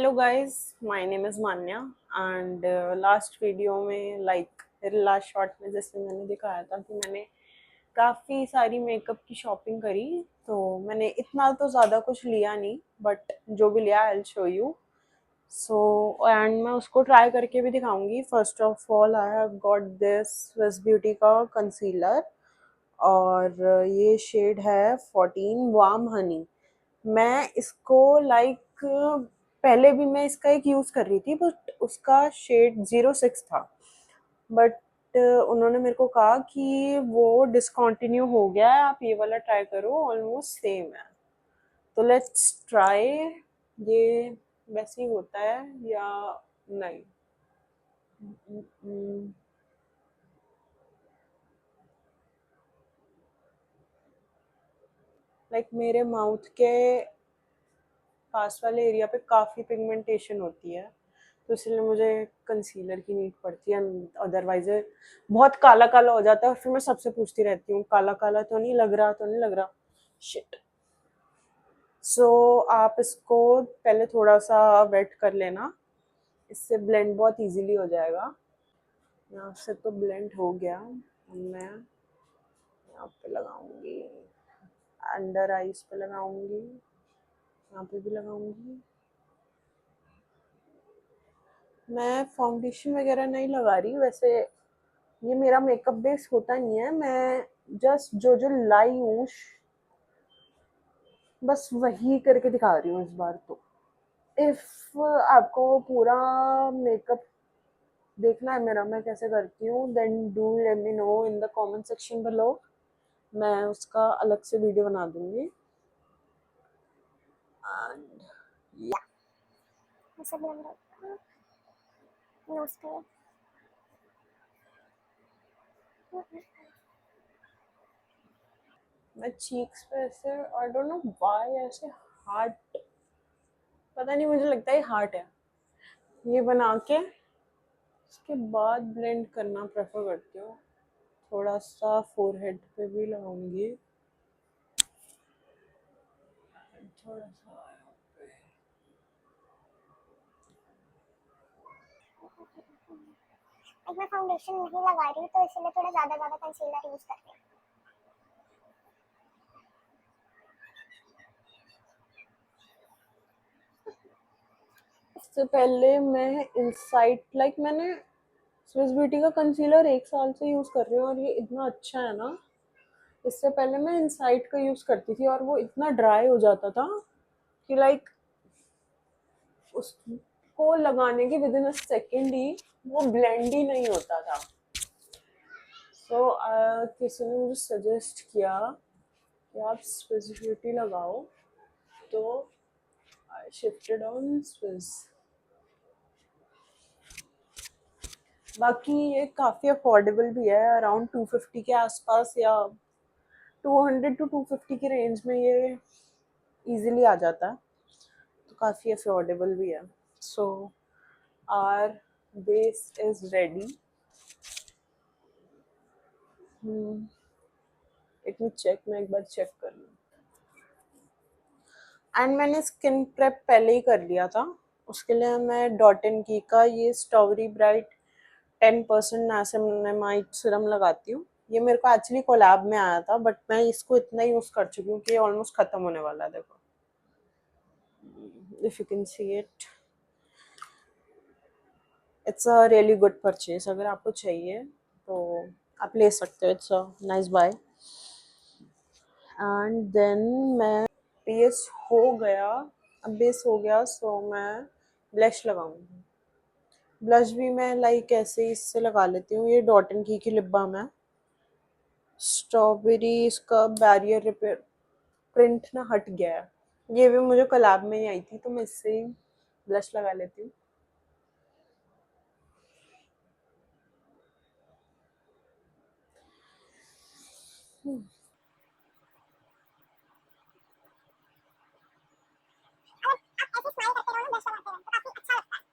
Hello guys, my name is Manya and last video में last short में जैसे मैंने दिखाया था कि मैंने काफ़ी सारी मेकअप की शॉपिंग करी। तो मैंने इतना तो ज़्यादा कुछ लिया नहीं, बट जो भी लिया I will show you. So and मैं उसको ट्राई करके भी दिखाऊंगी। First of all I have got this Swiss beauty का कंसीलर और ये शेड है 14 वार्म हनी। मैं इसको पहले भी मैं इसका एक यूज़ कर रही थी, बट उसका शेड 06 था। बट उन्होंने मेरे को कहा कि वो डिसकंटिन्यू हो गया है, आप ये वाला ट्राई करो, ऑलमोस्ट सेम है। तो लेट्स ट्राई ये वैसे ही होता है या नहीं। मेरे माउथ के पास वाले एरिया पे काफ़ी पिगमेंटेशन होती है, तो इसलिए मुझे कंसीलर की नीड पड़ती है। अदरवाइज बहुत काला काला हो जाता है और फिर मैं सबसे पूछती रहती हूँ काला काला तो नहीं लग रहा, तो नहीं लग रहा। शिट। सो आप इसको पहले थोड़ा सा वेट कर लेना, इससे ब्लेंड बहुत इजीली हो जाएगा। यहाँ से तो ब्लेंड हो गया। अब मैं यहाँ पे लगाऊंगी, अंडर आईज पे लगाऊंगी, यहाँ पे भी लगाऊंगी। मैं फाउंडेशन वगैरह नहीं लगा रही, वैसे ये मेरा मेकअप बेस होता नहीं है। मैं जस्ट जो जो लाई हूँ बस वही करके दिखा रही हूँ इस बार। तो इफ आपको पूरा मेकअप देखना है मेरा मैं कैसे करती हूँ, then do let me know in the comment section below. मैं उसका अलग से वीडियो बना दूंगी। एंड या मैं चीक्स पे ऐसे आई डोंट नो व्हाई ऐसे हार्ट, पता नहीं, मुझे लगता है हार्ट है। ये बना के उसके बाद ब्लेंड करना प्रेफर करती हूँ। थोड़ा सा फोरहेड पे भी लगाऊंगी, थोड़ा सा। मैं फाउंडेशन नहीं लगा रही तो इसलिए थोड़ा ज्यादा कंसीलर यूज कर रही हूँ। इससे पहले मैं इनसाइट मैंने स्विस ब्यूटी का कंसीलर 1 साल से यूज कर रही हूँ और ये इतना अच्छा है ना। इससे पहले मैं इनसाइट का यूज करती थी और वो इतना ड्राई हो जाता था कि उसको लगाने के विद इन अ सेकेंड ही वो ब्लेंड ही नहीं होता था। सो किसी ने मुझे सजेस्ट किया कि आप स्विस ब्यूटी लगाओ, तो आई शिफ्टेड ऑन स्विस। बाकी ये काफ़ी अफोर्डेबल भी है, अराउंड 250 के आसपास या 200 टू 250 की रेंज में ये इजीली आ जाता है, तो काफ़ी अफोर्डेबल भी है। So our base is ready. Let me check, मैं एक बार चेक कर लूँ। एंड मैंने स्किन प्रेप पहले ही कर लिया था। उसके लिए मैं डॉट एंड की का ये स्ट्रॉबेरी ब्राइट 10% नाइसिनामाइड सीरम लगाती हूँ। ये मेरे को एक्चुअली कोलैब में आया था, बट मैं इसको इतना यूज़ कर चुकी हूँ कि ये ऑलमोस्ट ख़त्म होने वाला है। देखो, if you can see it, it's a really good purchase. अगर आपको चाहिए तो आप ले सकते हो, it's a nice buy. And then मैं बेस हो गया, अब बेस हो गया सो मैं ब्लश लगाऊंगी। ब्लश भी मैं ऐसे इससे लगा लेती हूँ। ये डॉट एंड की लिप बाम है, स्ट्रॉबेरी। इसका बैरियर रिपेयर प्रिंट ना हट गया है, ये भी मुझे कोलैब में ही आई थी, तो मैं इससे ही ब्लश लगा लेती हूँ। ऐसे स्माइल करते रहो ना, ब्रश लगाते रहो तो काफी अच्छा लगता है।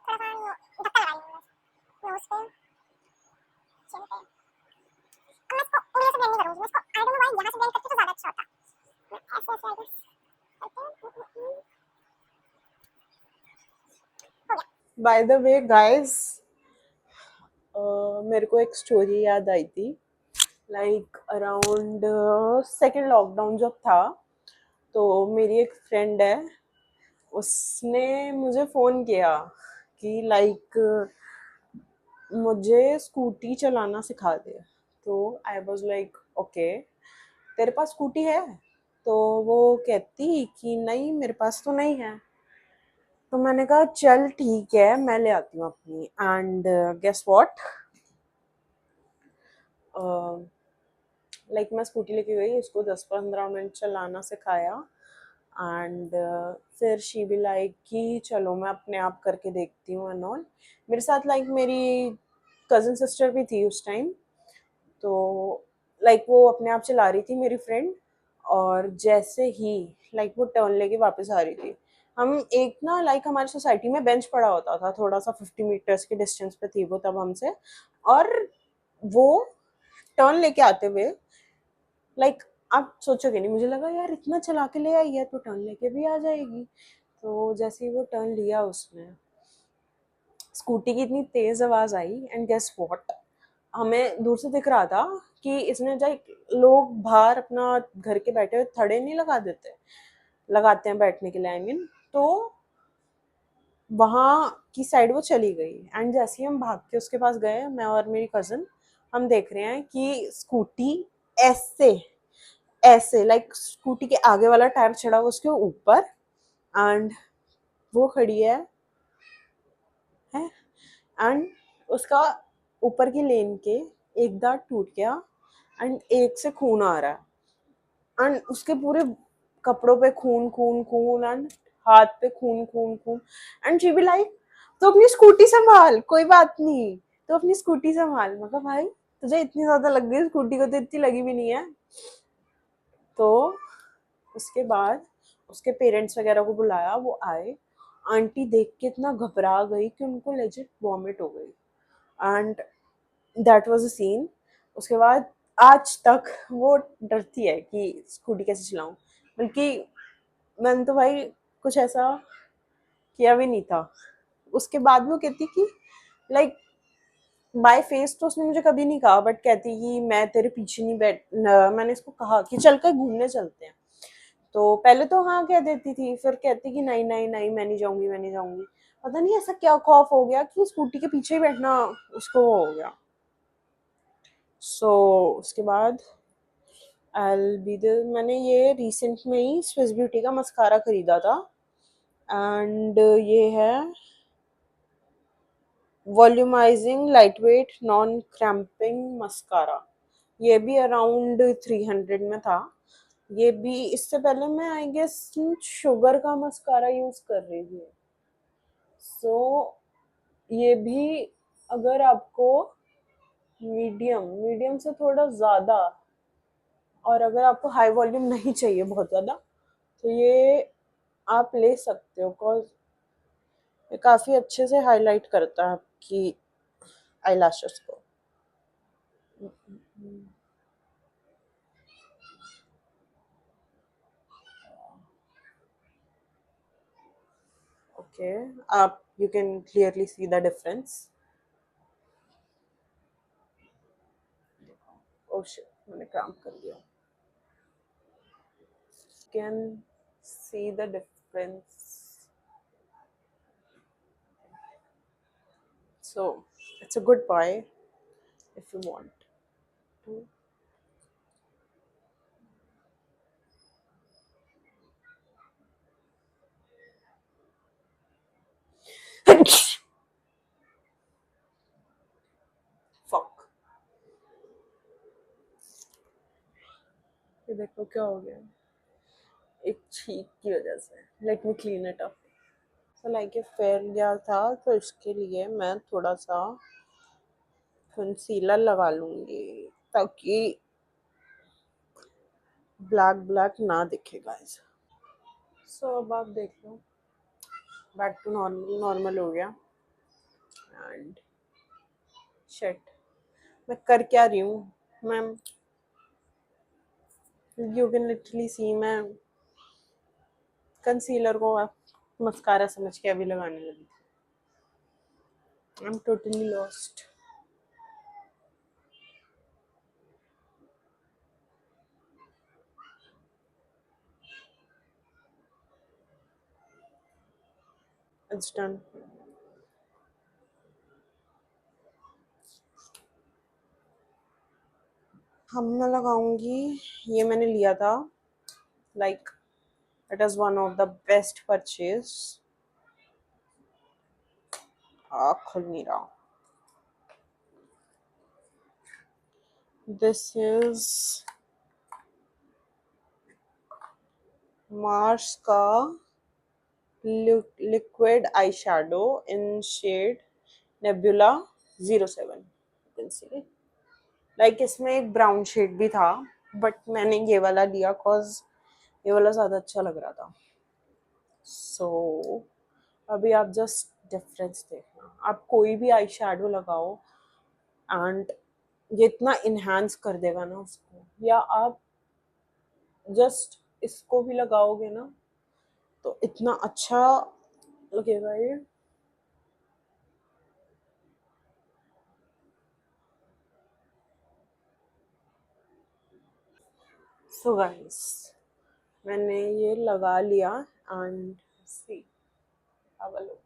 थोड़ा सा धक्का लगा लूंगी नोज पे, चिन पे। अब मैं इसको उंगलियों से ब्लेंड नहीं करूंगी, मैं इसको आई डोंट नो व्हाई यहाँ से ब्लेंड करती हूँ बाय द वे गाइस, मेरे को एक स्टोरी याद आई थी। लाइक अराउंड सेकेंड लॉकडाउन जब था, तो मेरी एक फ्रेंड है, उसने मुझे फ़ोन किया कि लाइक मुझे स्कूटी चलाना सिखा दे। तो आई वॉज लाइक ओके, तेरे पास स्कूटी है? तो वो कहती कि नहीं मेरे पास तो नहीं है। तो मैंने कहा चल ठीक है, मैं ले आती हूँ अपनी। एंड गेस व्हाट, लाइक मैं स्कूटी लेके गई, उसको 10-15 मिनट चलाना सिखाया। एंड फिर शी बी लाइक कि चलो मैं अपने आप करके देखती हूँ एंड ऑल। मेरे साथ लाइक मेरी कज़न सिस्टर भी थी उस टाइम। तो लाइक वो अपने आप चला रही थी मेरी फ्रेंड, और जैसे ही लाइक वो टर्न लेके वापस आ रही थी, हम एक ना लाइक हमारी सोसाइटी में बेंच पड़ा होता था, थोड़ा सा 50 मीटर्स के डिस्टेंस पे थी वो तब हमसे। और वो टर्न लेके आते हुए लाइक आप सोचोगे नहीं, मुझे लगा यार इतना चला के ले आई है तो टर्न लेके भी आ जाएगी। तो जैसे ही वो टर्न लिया उसने, स्कूटी की इतनी तेज आवाज आई, एंड गेस व्हाट, हमें दूर से दिख रहा था कि इसने जब लोग बाहर अपना घर के बैठे हुए थड़े नहीं लगा देते, लगाते हैं बैठने के लिए आई मीन, तो वहां की साइड वो चली गई। एंड जैसे ही हम भाग के उसके पास गए, मैं और मेरी कजन, हम देख रहे हैं कि स्कूटी ऐसे ऐसे लाइक स्कूटी के आगे वाला टायर चढ़ा हुआ उसके ऊपर, एंड वो खड़ी है एंड उसका ऊपर की लेन के एक दांत टूट गया, एंड एक से खून आ रहा है, एंड उसके पूरे कपड़ों पे खून खून खून, एंड हाथ पे खून खून खून। एंड शी बी लाइक तो अपनी स्कूटी संभाल, कोई बात नहीं, तो अपनी स्कूटी संभाल। मैं कहा भाई तुझे इतनी ज्यादा लग गई, स्कूटी को तो इतनी लगी भी नहीं है। तो उसके बाद उसके पेरेंट्स वगैरह को बुलाया, वो आए। आंटी देख के इतना घबरा गई कि उनको लेजिट वॉमिट हो गई। And that was a scene. उसके बाद आज तक वो डरती है कि स्कूटी कैसे चलाऊं, बल्कि मैंने तो भाई कुछ ऐसा किया भी नहीं था। उसके बाद भी वो कहती कि लाइक बाय फेस तो उसने मुझे कभी नहीं कहा, बट कहती कि मैं तेरे पीछे नहीं मैंने इसको कहा कि चल कर घूमने चलते हैं, तो पहले तो हाँ कह देती थी, फिर कहती कि नहीं नहीं नहीं मैं नहीं जाऊंगी, मैं नहीं जाऊंगी। पता नहीं ऐसा क्या खौफ हो गया कि स्कूटी के पीछे ही बैठना उसको हो गया। सो उसके बाद मैंने ये रिसेंट में ही स्विस ब्यूटी का मस्कारा खरीदा था, एंड ये है volumising lightweight non cramping mascara. ये भी अराउंड 300 में था। ये भी इससे पहले मैं आई गेस शुगर का मस्कारा यूज कर रही थी। सो ये भी अगर आपको मीडियम मीडियम से थोड़ा ज़्यादा, और अगर आपको हाई वॉल्यूम नहीं चाहिए बहुत ज़्यादा, तो ये आप ले सकते हो, बिकॉज ये काफ़ी अच्छे से हाईलाइट करता है आपकी आई लैशेस को। ओके, आप you can clearly see the difference. Oh shit, मैंने काम कर दिया। Can see the difference. So it's a good buy if you want to. Fuck, ये देखो क्या हो गया, एक छींक की वजह से। Let me clean it up. So like ये फेयर गया था, तो इसके लिए मैं थोड़ा सा कंसीलर लगा लूंगी, ताकि ब्लैक ब्लैक ना दिखे गाइस। सो अब आप देख लो, बैक टू नॉर्मल, नॉर्मल हो गया। एंड शिट, मैं कर क्या रही हूँ ma'am, you can literally see मैं कंसीलर को मस्कारा समझ के अभी लगाने लगी। I'm totally lost. It's done. अब मैं लगाऊंगी, ये मैंने लिया था, like it is one of the best purchase. खुल नहीं रहा। दिस इज मार्स का liquid eyeshadow in shade nebula 07। You can see like इसमें एक ब्राउन शेड भी था, बट मैंने ये वाला लिया कॉज ये वाला ज़्यादा अच्छा लग रहा था। सो अभी आप जस्ट डिफरेंस देखना, आप कोई भी आई शेडो लगाओ एंड ये इतना इन्हांस कर देगा ना उसको, या आप जस्ट इसको भी लगाओगे ना तो इतना अच्छा लगेगा ये। सो गाइस, मैंने ये लगा लिया and see, have a look.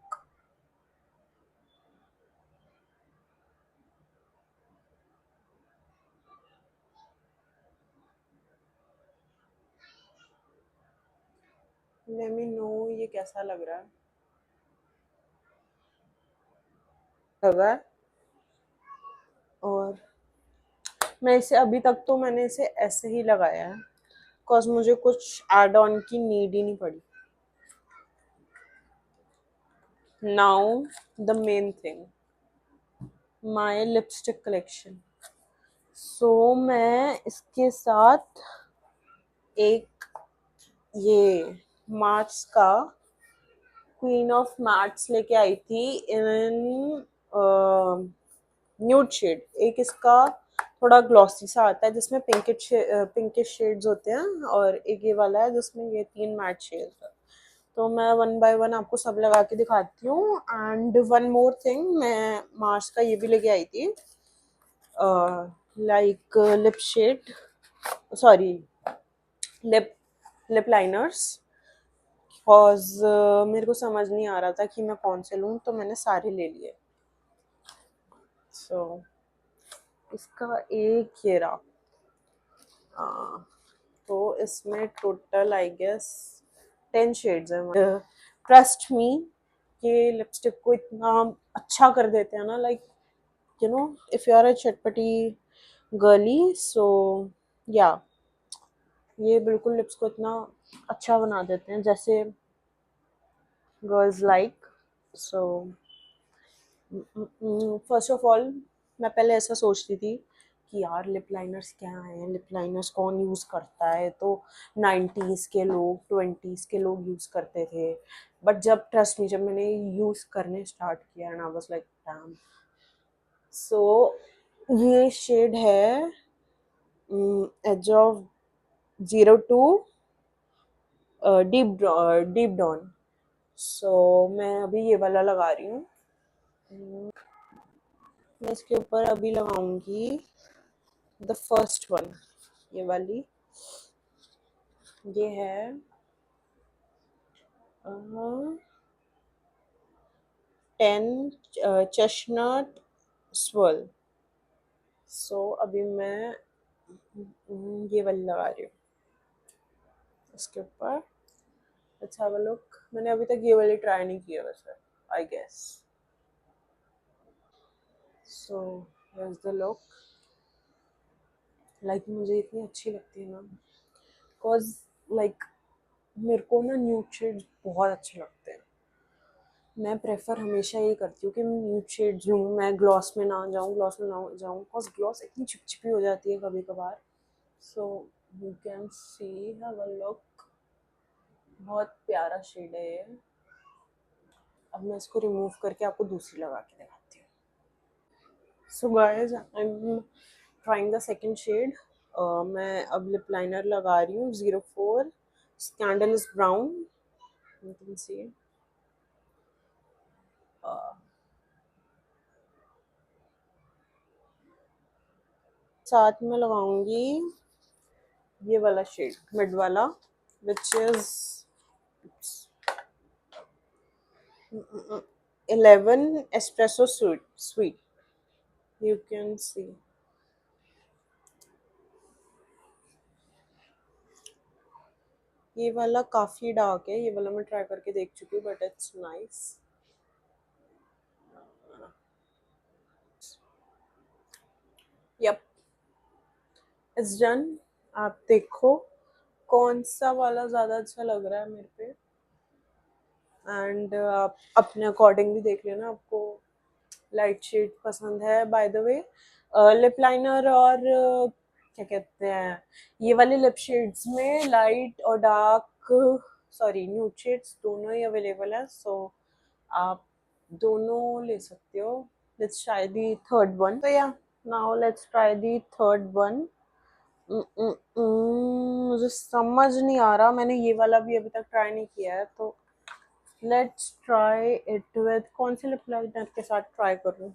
Let me know ये कैसा लग रहा है। लगा है। और मैं इसे अभी तक तो मैंने इसे ऐसे ही लगाया है, बिकॉज मुझे कुछ एड ऑन की नीड ही नहीं पड़ी। Now the main thing, my lipstick collection. So मैं इसके साथ एक ये मार्स का क्वीन ऑफ मैट्स लेके आई थी इन न्यूड शेड। एक इसका थोड़ा ग्लॉसी सा आता है जिसमें पिंकिश शेड्स होते हैं, और एक ये वाला है जिसमें ये 3 मैट शेड्स है। तो मैं वन बाय वन आपको सब लगा के दिखाती हूँ। एंड वन मोर थिंग, मैं मार्स का ये भी लेके आई थी, like lip shade, sorry lip lip liners. Because मेरे को समझ नहीं आ रहा था कि मैं कौन से लूँ, तो मैंने सारे ले लिए। सो इसका एक ये रहा। तो इसमें टोटल आई गेस 10 शेड्स हैं। ट्रस्ट मी, ये लिपस्टिक को इतना अच्छा कर देते हैं ना, like you know, if you are a चटपटी गर्ली, सो या ये बिल्कुल लिप्स को इतना अच्छा बना देते हैं जैसे girls like. So first of all, मैं पहले ऐसा सोचती थी कि यार लिप लाइनर्स क्या हैं, लिप लाइनर्स कौन यूज़ करता है, तो 90s के लोग 20s के लोग यूज़ करते थे। बट जब ट्रस्ट मी, जब मैंने यूज़ करने स्टार्ट किया and I was like damn. So ये शेड है edge of 02 deep dawn. So मैं अभी ये वाला लगा रही हूँ। मैं इसके ऊपर अभी लगाऊंगी द फर्स्ट वन, ये वाली। ये है टेन चेस्टनट स्वर्ल। सो अभी मैं ये वाली लगा रही हूँ इसके ऊपर। Let's have a look. मैंने अभी तक ये वाली ट्राई नहीं की है वैसे, I guess. So here's the look. Like मुझे इतनी अच्छी लगती है ना, बिकॉज लाइक मेरे को ना न्यूड शेड्स बहुत अच्छे लगते हैं। मैं प्रेफर हमेशा ये करती हूँ कि मैं न्यूड शेड्स लूँ, मैं ग्लॉस में ना जाऊँ, बिकॉज ग्लॉस इतनी चिपचिपी हो जाती है कभी कभार। So you can C, have a look. बहुत प्यारा शेड है ये। अब मैं इसको रिमूव करके आपको दूसरी लगा के दिखाती हूँ। So guys, I am trying the second shade. मैं अब लिप लाइनर लगा रही हूँ 04 scandal is brown. You can see साथ में लगाऊंगी ये वाला शेड मिड वाला, which is 11 espresso sweet, you can see. ये वाला काफी डार्क है, ये वाला मैं ट्राई करके देख चुकी हूँ, but it's nice. Yup, it's done. आप देखो कौन सा वाला ज़्यादा अच्छा लग रहा है मेरे पे, एंड आप अपने अकॉर्डिंग भी देख लेना आपको लाइट शेड पसंद है। By the way lip liner और क्या कहते हैं, ये वाले लिप शेड्स में लाइट और डार्क, सॉरी न्यूड शेड्स दोनों ही अवेलेबल है, सो आप दोनों ले सकते हो। Let's try the third one. तो या now let's try the third one. मुझे समझ नहीं आ रहा, मैंने ये वाला भी अभी तक ट्राई नहीं किया है, तो लेट्स ट्राई इट विद कौन से लिप लाइनर के साथ ट्राई करूँ।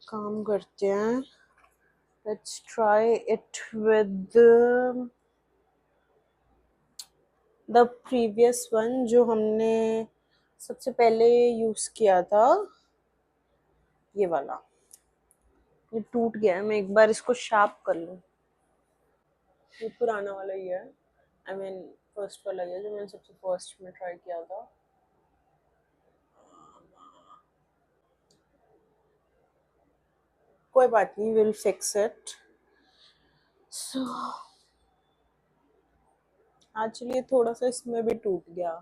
काम करते हैं, let's try it with the previous one जो हमने सबसे पहले यूज किया था, ये वाला। ये टूट गया है, मैं एक बार इसको शार्प कर लूँ। ये पुराना वाला ही है, आई मीन फर्स्ट वाला ही है जो मैंने सबसे फर्स्ट में ट्राई किया था। कोई बात नहीं, will fix it. So actually थोड़ा सा इसमें भी टूट गया।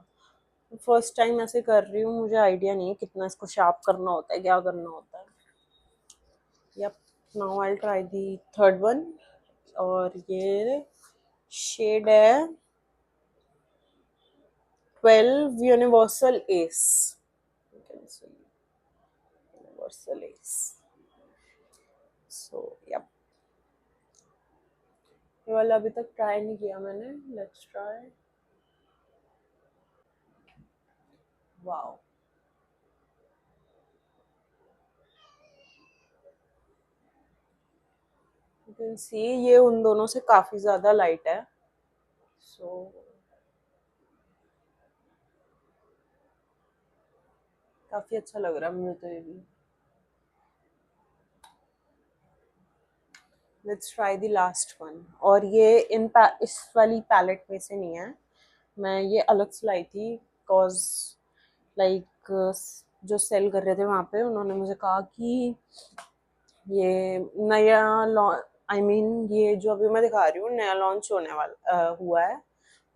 फर्स्ट टाइम ऐसे कर रही हूँ, मुझे आइडिया नहीं है कितना इसको शार्प करना होता है, क्या करना होता है। Yup, now I try the third one, और ये शेड है 12 universal S. Universal S, so yup, ये वाला अभी तक ट्राई नहीं किया मैंने। Let's try. Wow, you can see ये उन दोनों से काफी ज्यादा लाइट है, सो काफी अच्छा लग रहा है मुझे तो ये भी। Let's try the last one, और ये इस वाली पैलेट में से नहीं है, मैं ये अलग से लाई थी, बिकॉज लाइक जो सेल कर रहे थे वहाँ पे उन्होंने मुझे कहा कि ये नया आई मीन ये जो अभी मैं दिखा रही हूँ नया लॉन्च होने वाला हुआ है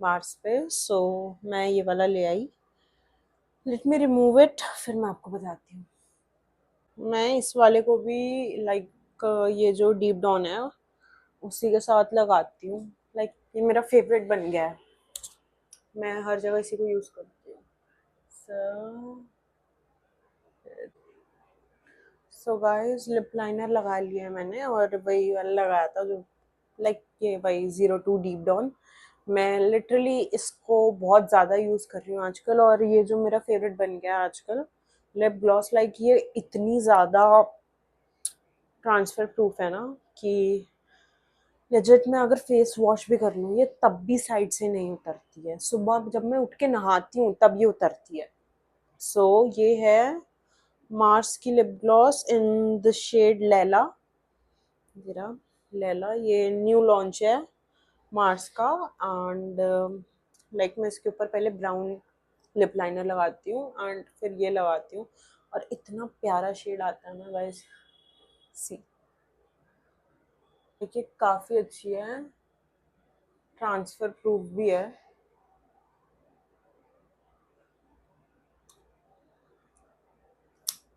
मार्स पे, सो मैं ये वाला ले आई। लेट मी रिमूव इट, फिर मैं आपको बताती हूँ। मैं इस वाले को भी लाइक ये जो डीप डाउन है उसी के साथ लगाती हूँ, लाइक ये मेरा फेवरेट बन गया है, मैं हर जगह इसी को यूज़ करती हूँ। सो गाइस, लिप लाइनर लगा लिया है मैंने, और वही वाला लगाया था जो लाइक ये वही 02 डीप डाउन। मैं लिटरली इसको बहुत ज़्यादा यूज़ कर रही हूँ आजकल, और ये जो मेरा फेवरेट बन गया है आजकल लिप ग्लॉस, लाइक ये इतनी ज़्यादा ट्रांसफर प्रूफ है ना कि लेजिट मैं अगर फेस वॉश भी कर लूँ ये तब भी साइड से नहीं उतरती है, सुबह जब मैं उठ के नहाती हूँ तब ये उतरती है। सो ये है मार्स की lip gloss in the shade Laila. जरा लैला, ये न्यू लॉन्च है मार्स का, एंड लाइक मैं इसके ऊपर पहले ब्राउन लिप लाइनर लगाती हूँ एंड फिर ये लगाती हूँ, और इतना प्यारा शेड आता है ना गाइस, सी देखिए काफ़ी अच्छी है, ट्रांसफर प्रूफ भी है।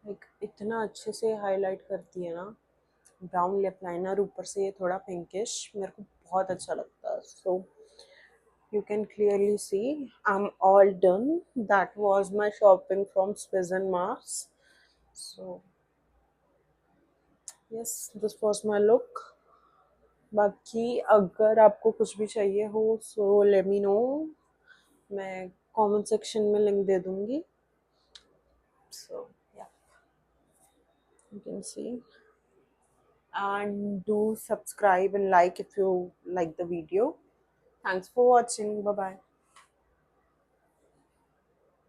लाइक इतना अच्छे से हाईलाइट करती है ना ब्राउन लिप लाइनर, ऊपर से ये थोड़ा पिंकिश, मेरे को बहुत अच्छा लगता है। सो you can clearly see I'm all done. That was my shopping from Swiss and Mars. So yes, this was my look. बाकी अगर आपको कुछ भी चाहिए हो सो लेट मी नो, मैं कमेंट सेक्शन में लिंक दे दूंगी। सो you can see, and do subscribe and like if you like the video. Thanks for watching. Bye bye.